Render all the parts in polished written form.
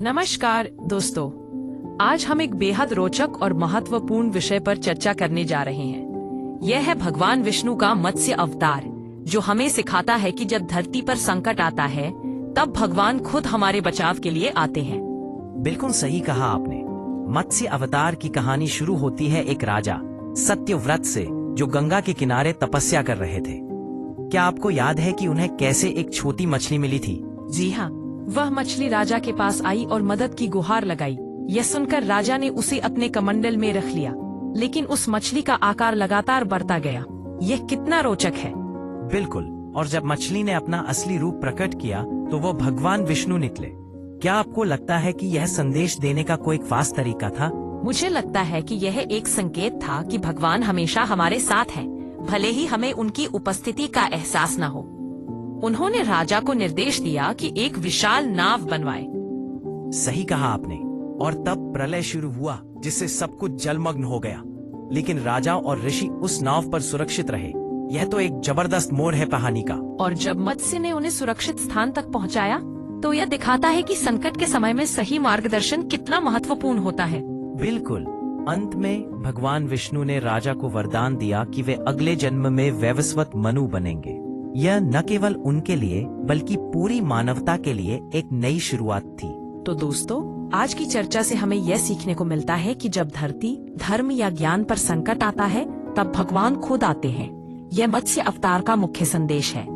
नमस्कार दोस्तों, आज हम एक बेहद रोचक और महत्वपूर्ण विषय पर चर्चा करने जा रहे हैं। यह है भगवान विष्णु का मत्स्य अवतार, जो हमें सिखाता है कि जब धरती पर संकट आता है तब भगवान खुद हमारे बचाव के लिए आते हैं। बिल्कुल सही कहा आपने। मत्स्य अवतार की कहानी शुरू होती है एक राजा सत्यव्रत से, जो गंगा के किनारे तपस्या कर रहे थे। क्या आपको याद है कि उन्हें कैसे एक छोटी मछली मिली थी? जी हाँ, वह मछली राजा के पास आई और मदद की गुहार लगाई। यह सुनकर राजा ने उसे अपने कमंडल में रख लिया, लेकिन उस मछली का आकार लगातार बढ़ता गया। यह कितना रोचक है। बिल्कुल। और जब मछली ने अपना असली रूप प्रकट किया तो वो भगवान विष्णु निकले। क्या आपको लगता है कि यह संदेश देने का कोई खास तरीका था? मुझे लगता है कि यह एक संकेत था कि भगवान हमेशा हमारे साथ हैं, भले ही हमें उनकी उपस्थिति का एहसास न हो। उन्होंने राजा को निर्देश दिया कि एक विशाल नाव बनवाए। सही कहा आपने। और तब प्रलय शुरू हुआ, जिससे सब कुछ जलमग्न हो गया। लेकिन राजा और ऋषि उस नाव पर सुरक्षित रहे। यह तो एक जबरदस्त मोड़ है कहानी का। और जब मत्स्य ने उन्हें सुरक्षित स्थान तक पहुंचाया, तो यह दिखाता है कि संकट के समय में सही मार्गदर्शन कितना महत्वपूर्ण होता है। बिल्कुल। अंत में भगवान विष्णु ने राजा को वरदान दिया कि वे अगले जन्म में वैवस्वत मनु बनेंगे। यह न केवल उनके लिए बल्कि पूरी मानवता के लिए एक नई शुरुआत थी। तो दोस्तों, आज की चर्चा से हमें यह सीखने को मिलता है कि जब धरती, धर्म या ज्ञान पर संकट आता है, तब भगवान खुद आते हैं। यह मत्स्य अवतार का मुख्य संदेश है।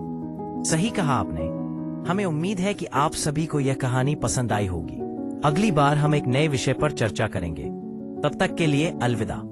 सही कहा आपने। हमें उम्मीद है कि आप सभी को यह कहानी पसंद आई होगी। अगली बार हम एक नए विषय पर चर्चा करेंगे। तब तक के लिए अलविदा।